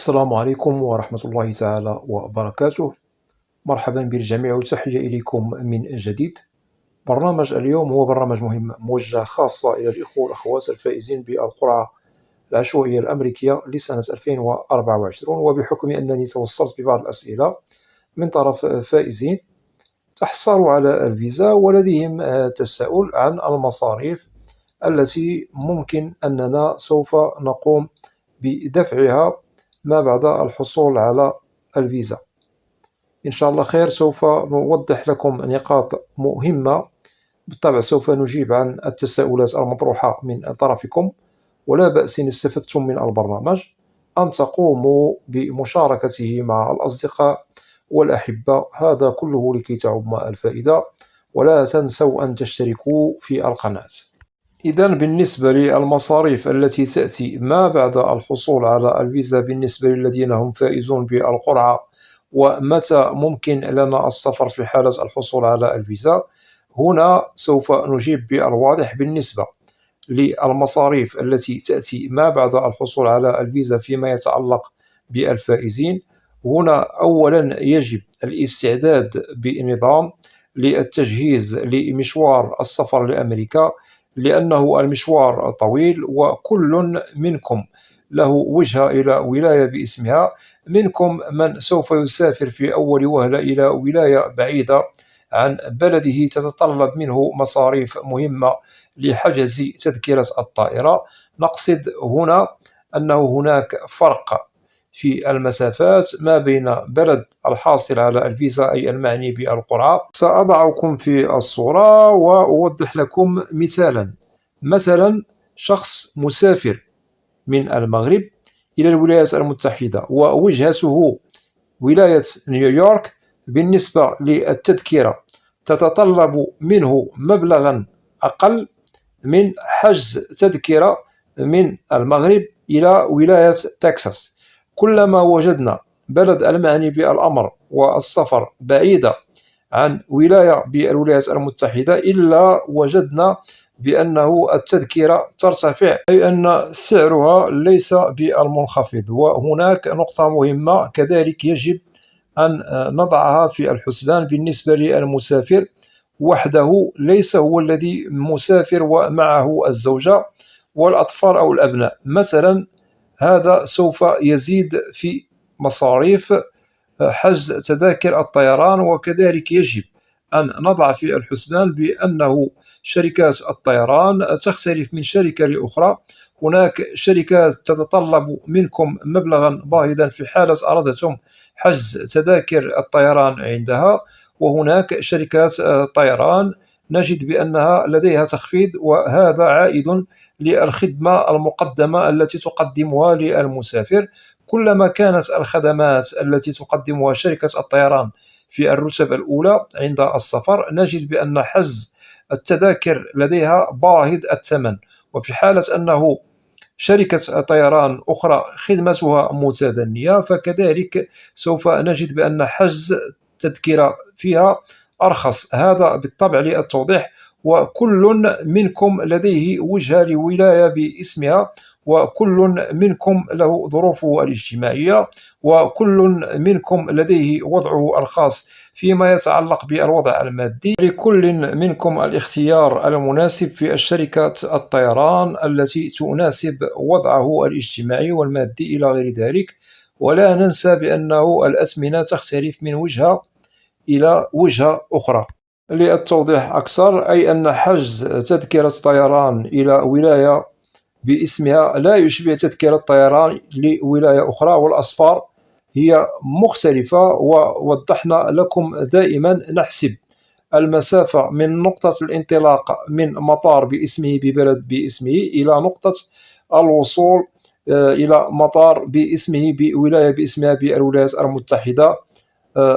السلام عليكم ورحمة الله تعالى وبركاته. مرحبا بالجميع وتحية إليكم من جديد. برنامج اليوم هو برنامج مهم موجه خاصة إلى الإخوة والأخوات الفائزين بالقرعة العشوائية الأمريكية لسنة 2024، وبحكم أنني توصلت ببعض الأسئلة من طرف فائزين تحصلوا على الفيزا ولديهم تساؤل عن المصاريف التي ممكن أننا سوف نقوم بدفعها ما بعد الحصول على الفيزا. إن شاء الله خير، سوف نوضح لكم نقاط مهمة. بالطبع سوف نجيب عن التساؤلات المطروحة من طرفكم، ولا بأس إن استفدتم من البرنامج أن تقوموا بمشاركته مع الأصدقاء والأحبة، هذا كله لكي تعم الفائدة. ولا تنسوا أن تشتركوا في القناة. إذا بالنسبة للمصاريف التي تأتي ما بعد الحصول على الفيزا بالنسبة للذين هم فائزون بالقرعة، ومتى ممكن لنا السفر في حالة الحصول على الفيزا، هنا سوف نجيب بالواضح. بالنسبة للمصاريف التي تأتي ما بعد الحصول على الفيزا فيما يتعلق بالفائزين، هنا أولا يجب الاستعداد بنظام للتجهيز لمشوار السفر لأمريكا، لأنه المشوار طويل وكل منكم له وجهة إلى ولاية باسمها. منكم من سوف يسافر في أول وهلة إلى ولاية بعيدة عن بلده تتطلب منه مصاريف مهمة لحجز تذكرة الطائرة. نقصد هنا أنه هناك فرق في المسافات ما بين بلد الحاصل على الفيزا أي المعني بالقرعة. سأضعكم في الصورة وأوضح لكم مثالا. مثلا شخص مسافر من المغرب إلى الولايات المتحدة ووجهته ولاية نيويورك، بالنسبة للتذكرة تتطلب منه مبلغا أقل من حجز تذكرة من المغرب إلى ولاية تكساس. كلما وجدنا بلد المعني بالأمر والسفر بعيدة عن ولاية بالولايات المتحدة إلا وجدنا بأنه التذكرة ترتفع، أي أن سعرها ليس بالمنخفض. وهناك نقطة مهمة كذلك يجب أن نضعها في الحسبان بالنسبة للمسافر وحده، ليس هو الذي مسافر ومعه الزوجة والأطفال أو الأبناء مثلا. هذا سوف يزيد في مصاريف حجز تذاكر الطيران. وكذلك يجب أن نضع في الحسبان بأنه شركات الطيران تختلف من شركة لأخرى. هناك شركات تتطلب منكم مبلغا باهظا في حالة أردتم حجز تذاكر الطيران عندها، وهناك شركات طيران نجد بأنها لديها تخفيض، وهذا عائد للخدمة المقدمة التي تقدمها للمسافر. كلما كانت الخدمات التي تقدمها شركة الطيران في الرتبة الأولى عند السفر، نجد بأن حجز التذاكر لديها باهظ الثمن. وفي حالة أنه شركة طيران أخرى خدمتها متدنية، فكذلك سوف نجد بأن حجز تذكرة فيها أرخص. هذا بالطبع للتوضيح، وكل منكم لديه وجهة لولاية باسمها، وكل منكم له ظروفه الاجتماعية، وكل منكم لديه وضعه الخاص فيما يتعلق بالوضع المادي. لكل منكم الاختيار المناسب في الشركة الطيران التي تناسب وضعه الاجتماعي والمادي إلى غير ذلك. ولا ننسى بأنه الأثمنة تختلف من وجهة إلى وجهة أخرى. للتوضيح أكثر، أي أن حجز تذكرة طيران إلى ولاية باسمها لا يشبه تذكرة طيران لولاية أخرى، والأصفار هي مختلفة. ووضحنا لكم دائما نحسب المسافة من نقطة الانطلاق من مطار باسمه ببلد باسمه إلى نقطة الوصول إلى مطار باسمه بولاية باسمها بالولايات المتحدة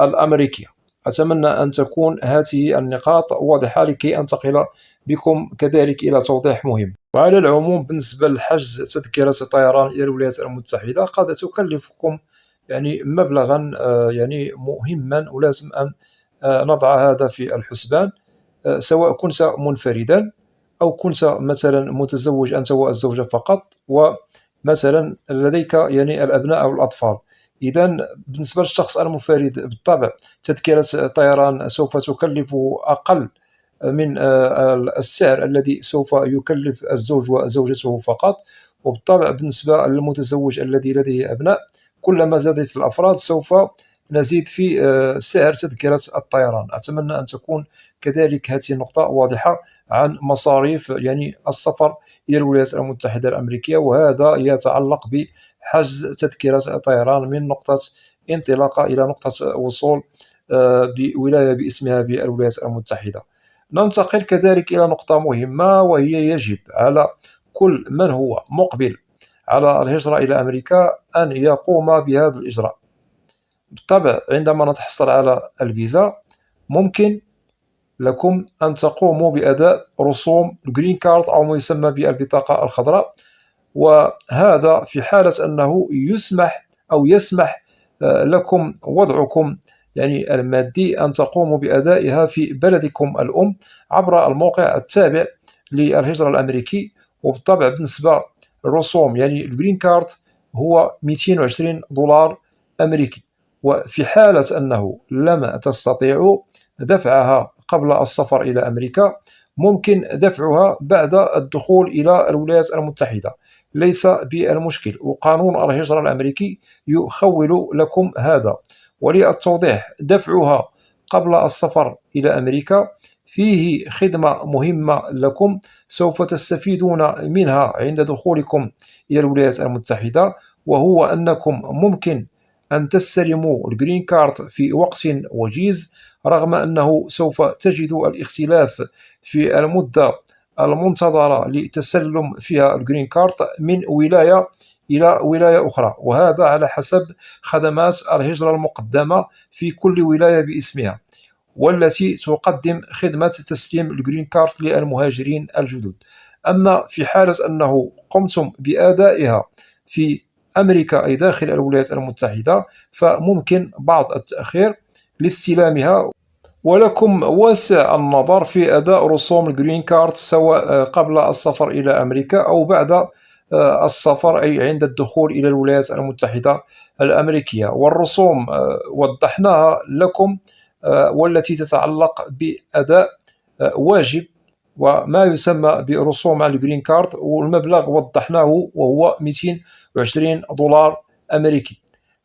الأمريكية. أتمنى أن تكون هذه النقاط واضحة لكي أنتقل بكم كذلك إلى توضيح مهم. وعلى العموم بالنسبة لحجز تذكرة الطيران إلى الولايات المتحدة قد تكلفكم مبلغا مهما، ولازم أن نضع هذا في الحسبان. سواء كنت منفردا أو كنت مثلا متزوج أنت والزوجة فقط، مثلا لديك يعني الأبناء أو الأطفال. إذا بالنسبة للشخص المنفرد بالطبع تذكرة الطيران سوف تكلف أقل من السعر الذي سوف يكلف الزوج وزوجته فقط. وبالطبع بالنسبة للمتزوج الذي لديه أبناء، كلما زادت الأفراد سوف نزيد في سعر تذكرة الطيران. أتمنى أن تكون كذلك هذه النقطة واضحة عن مصاريف يعني السفر إلى الولايات المتحدة الأمريكية، وهذا يتعلق بحجز تذكرة طيران من نقطة انطلاقة إلى نقطة وصول بولاية باسمها بالولايات المتحدة. ننتقل كذلك إلى نقطة مهمة، وهي يجب على كل من هو مقبل على الهجرة إلى أمريكا أن يقوم بهذا الإجراء. بالطبع عندما نتحصل على الفيزا ممكن لكم أن تقوموا بأداء رسوم الجرين كارد أو ما يسمى بالبطاقة الخضراء، وهذا في حالة أنه يسمح لكم وضعكم يعني المادي أن تقوموا بأدائها في بلدكم الأم عبر الموقع التابع للهجرة الأمريكي. وبالطبع بالنسبة للرسوم يعني الجرين كارد هو $220 أمريكي، وفي حالة أنه لم تستطيعوا دفعها قبل السفر إلى أمريكا ممكن دفعها بعد الدخول إلى الولايات المتحدة، ليس بالمشكل، وقانون الهجرة الأمريكي يخول لكم هذا. وللتوضيح، دفعها قبل السفر إلى أمريكا فيه خدمة مهمة لكم سوف تستفيدون منها عند دخولكم إلى الولايات المتحدة، وهو أنكم ممكن أن تستلموا الجرين كارد في وقت وجيز، رغم أنه سوف تجد الاختلاف في المدة المنتظرة لتسلم فيها الجرين كارد من ولاية إلى ولاية أخرى، وهذا على حسب خدمات الهجرة المقدمة في كل ولاية باسمها، والتي تقدم خدمة تسليم الجرين كارد للمهاجرين الجدد. أما في حالة أنه قمتم بأدائها في أمريكا أي داخل الولايات المتحدة فممكن بعض التأخير لاستلامها، ولكم واسع النظر في أداء رسوم الجرين كارد سواء قبل السفر إلى أمريكا أو بعد السفر أي عند الدخول إلى الولايات المتحدة الأمريكية. والرسوم وضحناها لكم، والتي تتعلق بأداء واجب وما يسمى برسوم على الجرين كارد، والمبلغ وضحناه وهو $220 أمريكي.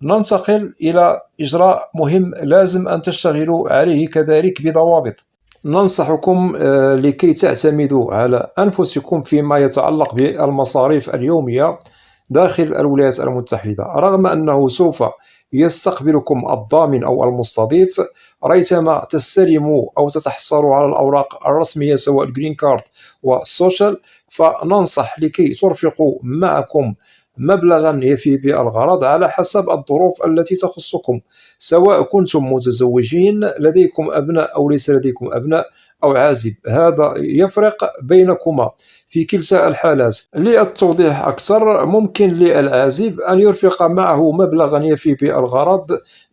ننتقل إلى إجراء مهم لازم أن تشتغلوا عليه كذلك بضوابط. ننصحكم لكي تعتمدوا على أنفسكم فيما يتعلق بالمصاريف اليومية داخل الولايات المتحدة، رغم أنه سوف يستقبلكم الضامن أو المستضيف ريثما تستلموا أو تتحصلوا على الأوراق الرسمية سواء الجرين كارد والسوشيال. فننصح لكي ترفقوا معكم مبلغا يفي بالغرض على حسب الظروف التي تخصكم، سواء كنتم متزوجين لديكم أبناء أو ليس لديكم أبناء أو عازب، هذا يفرق بينكما في كلتا الحالات. للتوضيح أكثر، ممكن للعازب أن يرفق معه مبلغا يفي بالغرض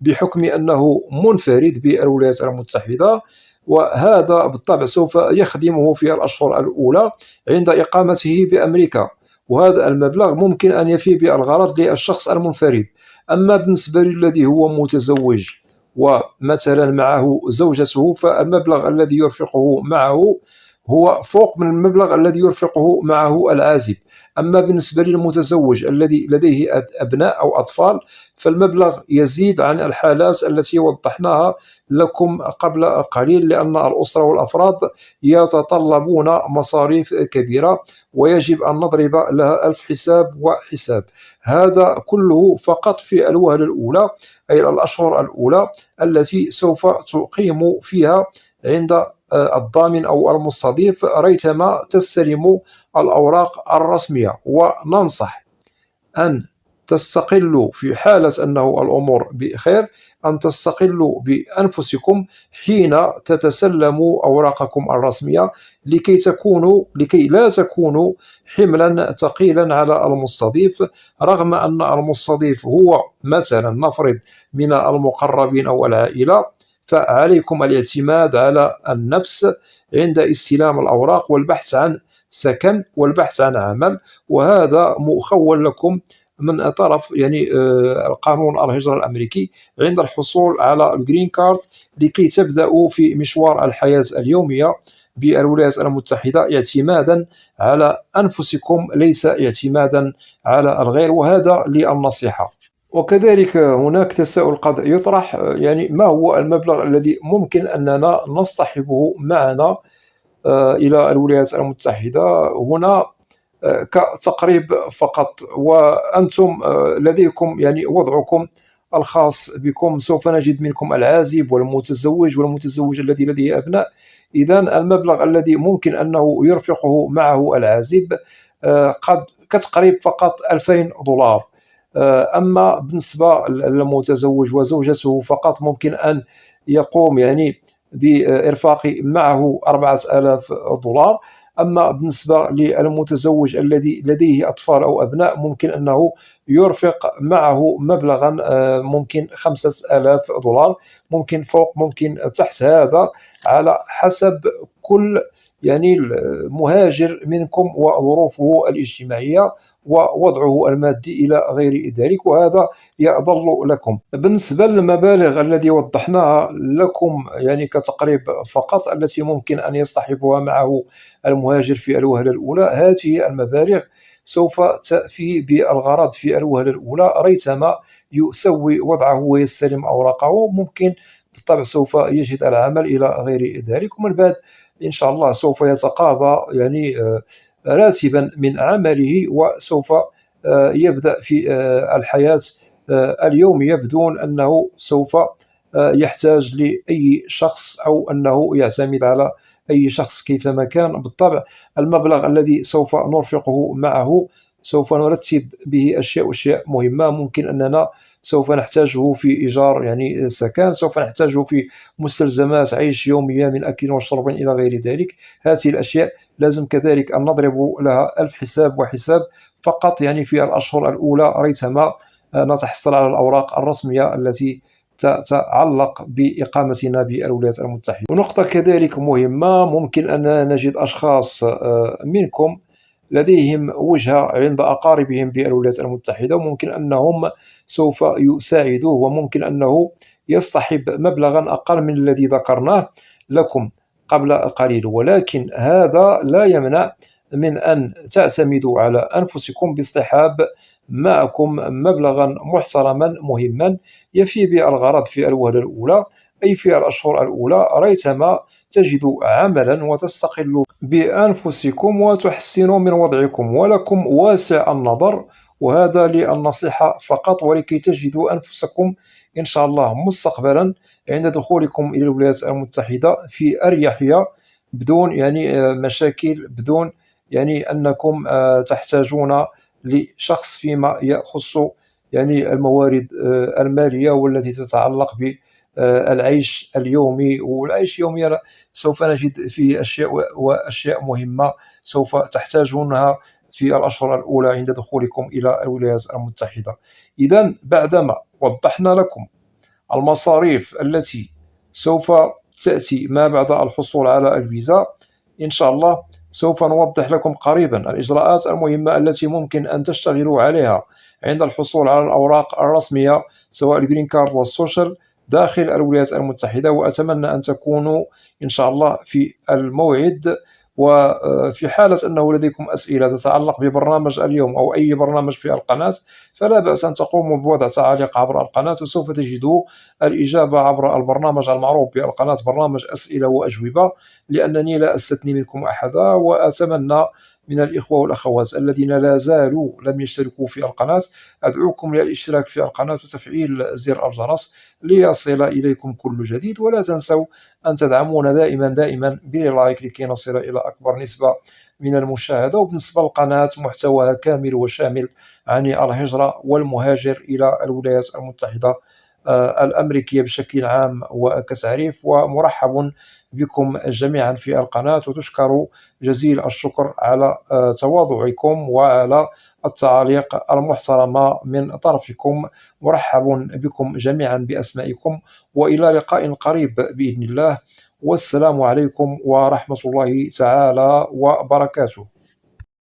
بحكم أنه منفرد بالولايات المتحدة، وهذا بالطبع سوف يخدمه في الأشهر الأولى عند إقامته بأمريكا، وهذا المبلغ ممكن أن يفي بالغرض للشخص المنفرد. أما بالنسبة للذي هو متزوج ومثلا معه زوجته فالمبلغ الذي يرفقه معه هو فوق من المبلغ الذي يرفقه معه العازب. أما بالنسبة للمتزوج الذي لديه أبناء أو أطفال فالمبلغ يزيد عن الحالات التي وضحناها لكم قبل قليل، لأن الأسرة والأفراد يتطلبون مصاريف كبيرة ويجب أن نضرب لها ألف حساب وحساب. هذا كله فقط في الوهلة الأولى أي الأشهر الأولى التي سوف تقيم فيها عند الضامن أو المستضيف ريثما تستلم الأوراق الرسمية. وننصح أن تستقلوا في حالة أنه الأمور بخير، أن تستقلوا بأنفسكم حين تتسلموا أوراقكم الرسمية لكي لا تكونوا حملا ثقيلا على المستضيف، رغم أن المستضيف هو مثلا نفرض من المقربين أو العائلة، فعليكم الاعتماد على النفس عند استلام الأوراق والبحث عن سكن والبحث عن عمل، وهذا مخول لكم من طرف يعني القانون الهجرة الأمريكي عند الحصول على الجرين كارد، لكي تبدأوا في مشوار الحياة اليومية بالولايات المتحدة اعتمادا على أنفسكم، ليس اعتمادا على الغير، وهذا للنصيحة. وكذلك هناك تساؤل قد يطرح، يعني ما هو المبلغ الذي ممكن أننا نصطحبه معنا إلى الولايات المتحدة هنا كتقريب فقط، وأنتم لديكم يعني وضعكم الخاص بكم، سوف نجد منكم العازب والمتزوج والمتزوج الذي لديه أبناء. إذن المبلغ الذي ممكن أنه يرفقه معه العازب قد كتقريب فقط $2000. أما بالنسبة للمتزوج وزوجته فقط ممكن أن يقوم يعني بإرفاق معه $4000. أما بالنسبة للمتزوج الذي لديه أطفال أو أبناء ممكن أنه يرفق معه مبلغا ممكن $5000، ممكن فوق ممكن تحت هذا، على حسب كل يعني المهاجر منكم وظروفه الاجتماعية ووضعه المادي إلى غير ذلك، وهذا يظل لكم. بالنسبة للمبالغ التي وضحناها لكم يعني كتقريب فقط التي ممكن أن يصطحبها معه المهاجر في الوهلة الأولى، هذه المبالغ سوف تأتي بالغرض في الوهلة الأولى ريثما يسوي وضعه ويستلم أوراقه، ممكن بالطبع سوف يجد العمل إلى غير ذلك، ومن بعد إن شاء الله سوف يتقاضى يعني راتبا من عمله، وسوف يبدأ في الحياة اليومية بدون أنه سوف يحتاج لأي شخص أو أنه يعتمد على أي شخص كيفما كان. بالطبع المبلغ الذي سوف نرفقه معه سوف نرتب به أشياء مهمة، ممكن أننا سوف نحتاجه في إيجار يعني سكن، سوف نحتاجه في مستلزمات عيش يومية من أكل وشرب إلى غير ذلك. هذه الأشياء لازم كذلك أن نضرب لها ألف حساب وحساب فقط يعني في الأشهر الأولى ريثما نتحصل على الأوراق الرسمية التي تتعلق بإقامتنا بالولايات المتحدة. ونقطة كذلك مهمة، ممكن أن نجد أشخاص منكم لديهم وجهة عند أقاربهم بالولايات المتحدة، وممكن أنهم سوف يساعدوه، وممكن أنه يصطحب مبلغا أقل من الذي ذكرناه لكم قبل قليل، ولكن هذا لا يمنع من أن تعتمدوا على أنفسكم باصطحاب معكم مبلغا محترما مهما يفي بالغرض في الوهلة الأولى، أي في الأشهر الأولى ريثما تجدوا عملا وتستقلوا بأنفسكم وتحسنوا من وضعكم، ولكم واسع النظر، وهذا للنصيحة فقط، ولكي تجدوا أنفسكم إن شاء الله مستقبلا عند دخولكم إلى الولايات المتحدة في أريحية، بدون يعني مشاكل، بدون يعني أنكم تحتاجون لشخص فيما يخص يعني الموارد المالية والتي تتعلق بالعيش اليومي. والعيش اليومي سوف نجد فيه أشياء وأشياء مهمة سوف تحتاجونها في الأشهر الأولى عند دخولكم إلى الولايات المتحدة. إذن بعدما وضحنا لكم المصاريف التي سوف تأتي ما بعد الحصول على الفيزا، إن شاء الله سوف نوضح لكم قريبا الإجراءات المهمة التي ممكن أن تشتغلوا عليها عند الحصول على الأوراق الرسمية سواء الجرين كارد والسوشيال داخل الولايات المتحدة. وأتمنى أن تكونوا إن شاء الله في الموعد، وفي حالة أنه لديكم أسئلة تتعلق ببرنامج اليوم أو أي برنامج في القناة فلا بأس أن تقوموا بوضع تعاليق عبر القناة، وسوف تجدوا الإجابة عبر البرنامج المعروف بالقناة برنامج أسئلة وأجوبة، لأنني لا أستثني منكم أحدا. وأتمنى من الإخوة والأخوات الذين لا زالوا لم يشتركوا في القناة أدعوكم للاشتراك في القناة وتفعيل زر الجرس ليصل إليكم كل جديد، ولا تنسوا أن تدعمونا دائما باللايك لكي نصل إلى أكبر نسبة من المشاهدة. وبالنسبة للقناة محتواها كامل وشامل عن الهجرة والمهاجر إلى الولايات المتحدة الأمريكية بشكل عام وكتعريف. ومرحب بكم جميعا في القناة، وتشكر جزيل الشكر على تواضعكم وعلى التعاليق المحترمة من طرفكم. مرحب بكم جميعا بأسمائكم، وإلى لقاء قريب بإذن الله، والسلام عليكم ورحمة الله تعالى وبركاته.